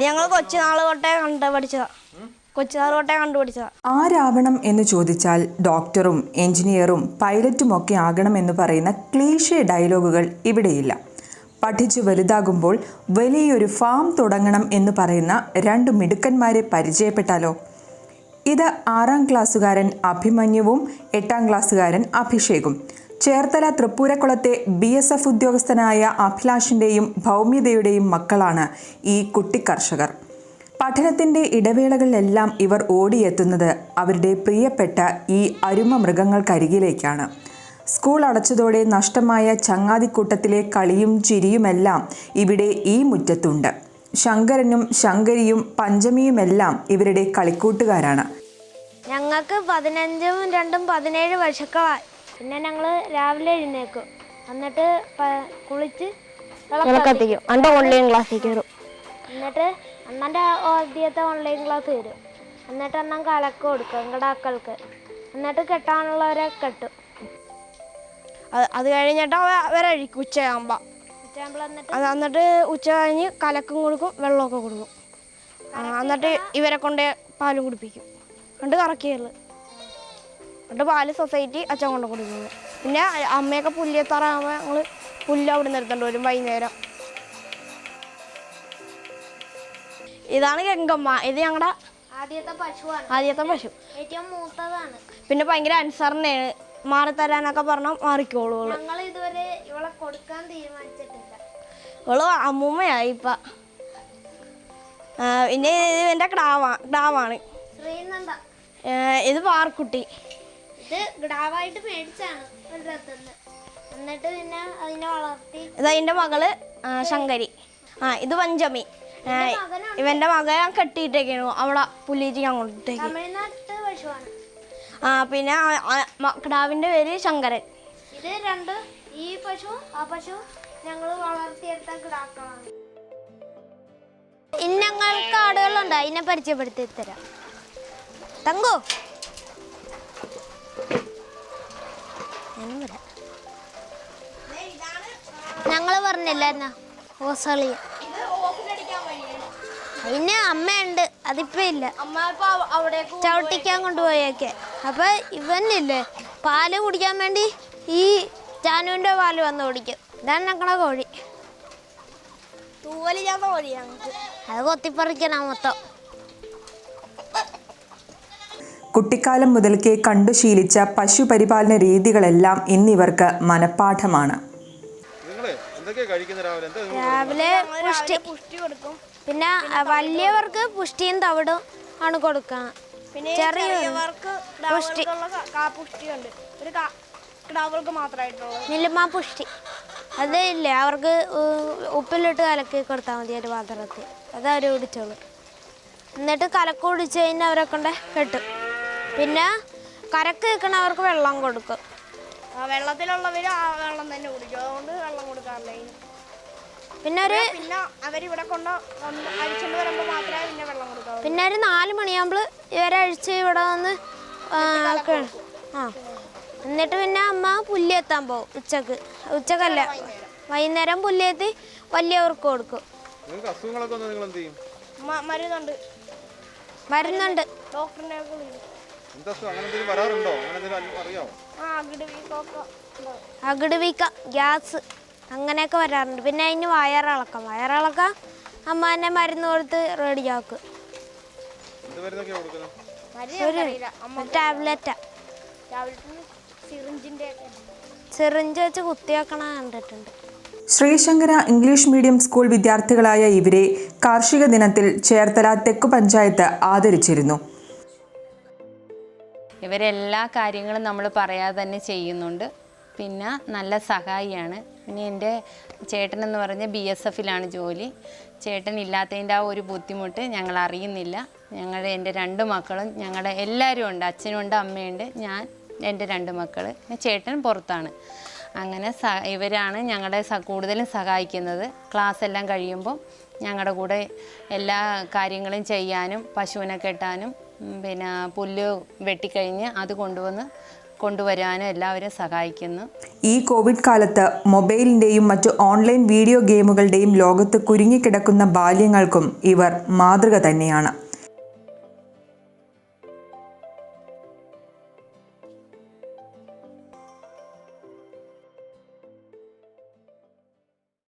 ഞങ്ങൾ കൊച്ചുനാൾ തൊട്ടേ കണ്ടുപിടിച്ചതാ. ആരാവണം എന്ന് ചോദിച്ചാൽ ഡോക്ടറും എഞ്ചിനീയറും പൈലറ്റും ഒക്കെ ആകണമെന്ന് പറയുന്ന ക്ലീഷേ ഡയലോഗുകൾ ഇവിടെയില്ല. പഠിച്ചു വലുതാകുമ്പോൾ വലിയൊരു ഫാം തുടങ്ങണം എന്ന് പറയുന്ന രണ്ട് മിടുക്കന്മാരെ പരിചയപ്പെട്ടാലോ? ഇത് 6ാം ക്ലാസ്സുകാരൻ അഭിമന്യുവും 8ാം ക്ലാസ്സുകാരൻ അഭിഷേകും. ചേർത്തല തൃപ്പൂരക്കുളത്തെ BSF ഉദ്യോഗസ്ഥനായ അഭിലാഷിൻ്റെയും ഭൗമ്യതയുടെയും മക്കളാണ് ഈ കുട്ടിക്കർഷകർ. പഠനത്തിൻ്റെ ഇടവേളകളിലെല്ലാം ഇവർ ഓടിയെത്തുന്നത് അവരുടെ പ്രിയപ്പെട്ട ഈ അരുമ മൃഗങ്ങൾക്കരികിലേക്കാണ്. സ്കൂൾ അടച്ചതോടെ നഷ്ടമായ ചങ്ങാതിക്കൂട്ടത്തിലെ കളിയും ചിരിയുമെല്ലാം ഇവിടെ ഈ മുറ്റത്തുണ്ട്. ശങ്കരനും ശങ്കരിയും പഞ്ചമിയുമെല്ലാം ഇവരുടെ കളിക്കൂട്ടുകാരാണ്. ഞങ്ങൾക്ക് 15ഉം 2ഉം 17 വർഷങ്ങളായി. പിന്നെ ഞങ്ങൾ രാവിലെ എഴുന്നേക്കും, എന്നിട്ട് കുളിച്ച് വിളക്കത്തിക്കും. എൻ്റെ ഓൺലൈൻ ക്ലാസ്സിൽ കയറും. എന്നിട്ട് അണ്ണൻ്റെ ആദ്യത്തെ ഓൺലൈൻ ക്ലാസ് വരും. എന്നിട്ട് അണ്ണൻ കലക്ക് കൊടുക്കും കിടാക്കൾക്ക്. എന്നിട്ട് കെട്ടാനുള്ളവരെ കെട്ടും. അത് കഴിഞ്ഞിട്ട് അവരഴിക്കും ഉച്ചയാകുമ്പോൾ. എന്നിട്ട് ഉച്ച കഴിഞ്ഞ് കലക്കും കൊടുക്കും, വെള്ളമൊക്കെ കൊടുക്കും. എന്നിട്ട് ഇവരെ കൊണ്ട് പാല് കുടിപ്പിക്കും. എന്നിട്ട് കറക്കിയുള്ളു. എന്നിട്ട് പാല് സൊസൈറ്റി അച്ഛൻ കൊണ്ട് കൊടുക്കുന്നത്. പിന്നെ അമ്മയൊക്കെ പുല്ലിയെത്താറാകുമ്പോൾ ഞങ്ങൾ പുല്ല് അവിടെ നിന്ന് എടുത്തോണ്ട് വരും വൈകുന്നേരം. ഇതാണ് ഗംഗമ്മ. ഇത് ഞങ്ങളുടെ ആദ്യത്തെ പശു. ഏറ്റവും മൂത്തതാണ്. പിന്നെ ഭയങ്കര അനുസരണയാണ്. മാറിത്തരാനൊക്കെ പറഞ്ഞാൽ മാറിക്കോളൂ. ഇതുവരെ ഇവളെ കൊടുക്കാൻ തീരുമാനിച്ചിട്ടില്ല. ഇവള് അമ്മൂമ്മയായി ഇപ്പം. പിന്നെ ഇത് എൻ്റെ ക്ടാവാണ്. ഇത് പാർക്കുട്ടി. ഇത് ഗ്ടാവായിട്ട് മേടിച്ചാണ്. എന്നിട്ട് പിന്നെ അതിനെ വളർത്തി. ഇത് അതിൻ്റെ മകള് ശങ്കരി. ഇത് പഞ്ചമി. ഇവൻ്റെ മകൻ കെട്ടിയിട്ടേക്കാണ് അവിടെ പുല്ലിച്ച് അങ്ങോട്ടേക്ക്. തമിഴ്നാട്ടിലെ പശുവാണ്. പിന്നെ കിടാവിൻ്റെ പേര് ശങ്കരൻ. ഇത് രണ്ട്, ഈ പശു ആ പശു ഞങ്ങൾ വളർത്തിയെടുത്ത കിടാക്കളാണ്. ഞങ്ങൾക്ക് ആടുകളുണ്ട്, അതിനെ പരിചയപ്പെടുത്തി തരാം. തങ്കു ഞങ്ങൾ പറഞ്ഞില്ല എന്നാ ഓസളി. അതിന് അമ്മയുണ്ട്, അതിപ്പോ ഇല്ല. ചവിട്ടിക്കാൻ കൊണ്ടുപോയൊക്കെ. അപ്പൊ ഇവനില്ലേ പാല് കുടിക്കാൻ വേണ്ടി ഈ ജാനുവിൻ്റെ പാല് വന്ന് കുടിക്കും. ഇതാണ് ഞങ്ങളുടെ കോഴി. തൂവലില്ലാത്ത കോഴിയാണ്. അത് കൊത്തിപ്പറിക്കണം മൊത്തം. കുട്ടിക്കാലം മുതൽക്കേ കണ്ടു ശീലിച്ച പശുപരിപാലന രീതികളെല്ലാം ഇന്നിവർക്ക് മനഃപ്പാഠമാണ്. രാവിലെ പുഷ്ടി കൊടുക്കും. പിന്നെ വലിയവർക്ക് പുഷ്ടിയും തവിടും ആണ് കൊടുക്കുക. പിന്നെ ചെറിയവർക്ക് നിലമ പുഷ്ടി അത് ഇല്ലേ, അവർക്ക് ഉപ്പിലിട്ട് കലക്കി കൊടുത്താൽ മതി ഒരു പാത്രത്തിൽ. അത് അവർ കുടിച്ചോളൂ. എന്നിട്ട് കലക്ക് കുടിച്ച് കഴിഞ്ഞാൽ അവരെ കൊണ്ട് കെട്ടും. പിന്നെ കരക്ക് വെക്കണവർക്ക് വെള്ളം കൊടുക്കും. വെള്ളത്തിലുള്ളവർ ആ വെള്ളം തന്നെ കുടിക്കും. അതുകൊണ്ട് വെള്ളം കൊടുക്കാറില്ല. പിന്നെ അവരിവിടെ കൊണ്ട് അഴിച്ചുകൊണ്ട് വരുമ്പോൾ മാത്രമേ പിന്നെ വെള്ളം കൊടുക്കാവൂ. പിന്നെ ഒരു 4 മണിയാകുമ്പോൾ ഇവരെ അഴിച്ച് ഇവിടെ വന്ന് എന്നിട്ട് പിന്നെ അമ്മ പുല്ലെത്താൻ പോകും. ഉച്ചക്കല്ല വൈകുന്നേരം പുല്ലെത്തി വലിയവർക്ക് കൊടുക്കും. മരുന്നുണ്ട്. ഡോക്ടറിനെ അകിട് വീക്കം, ഗ്യാസ് അങ്ങനെയൊക്കെ വരാറുണ്ട്. പിന്നെ അതിന് വയറിളക്കം അമ്മ തന്നെ മരുന്ന് കൊടുത്ത് റെഡിയാക്കും. ടാബ്ലറ്റാ. സിറിഞ്ച് വെച്ച് കുത്തിവെക്കണ കണ്ടിട്ടുണ്ട്. ശ്രീശങ്കര ഇംഗ്ലീഷ് മീഡിയം സ്കൂൾ വിദ്യാർത്ഥികളായ ഇവരെ കാർഷിക ദിനത്തിൽ ചേർത്തല തെക്കു പഞ്ചായത്ത് ആദരിച്ചിരുന്നു. ഇവരെല്ലാ കാര്യങ്ങളും നമ്മൾ പറയാതെ തന്നെ ചെയ്യുന്നുണ്ട്. പിന്നെ നല്ല സഹായിയാണ്. പിന്നെ എൻ്റെ ചേട്ടനെന്ന് പറഞ്ഞാൽ BSFിലാണ് ജോലി. ചേട്ടൻ ഇല്ലാത്തതിൻ്റെ ആ ഒരു ബുദ്ധിമുട്ട് ഞങ്ങൾ അറിയുന്നില്ല. എൻ്റെ 2 മക്കളും ഞങ്ങളുടെ എല്ലാവരും ഉണ്ട്. അച്ഛനുണ്ട്, അമ്മയുണ്ട്, ഞാൻ, എൻ്റെ 2 മക്കൾ. ചേട്ടൻ പുറത്താണ്. അങ്ങനെ ഇവരാണ് ഞങ്ങളെ കൂടുതലും സഹായിക്കുന്നത്. ക്ലാസ് എല്ലാം കഴിയുമ്പോൾ ഞങ്ങളുടെ കൂടെ എല്ലാ കാര്യങ്ങളും ചെയ്യാനും പശുവിനെ കെട്ടാനും പിന്നെ പുല്ല് വെട്ടിക്കഴിഞ്ഞ് അത് കൊണ്ടുവന്ന് കൊണ്ടുവരാനും എല്ലാവരും സഹായിക്കുന്നു. ഈ കോവിഡ് കാലത്ത് മൊബൈലിൻ്റെയും മറ്റു ഓൺലൈൻ വീഡിയോ ഗെയിമുകളുടെയും ലോകത്ത് കുരുങ്ങിക്കിടക്കുന്ന ബാല്യങ്ങൾക്കും ഇവർ മാതൃക തന്നെയാണ്.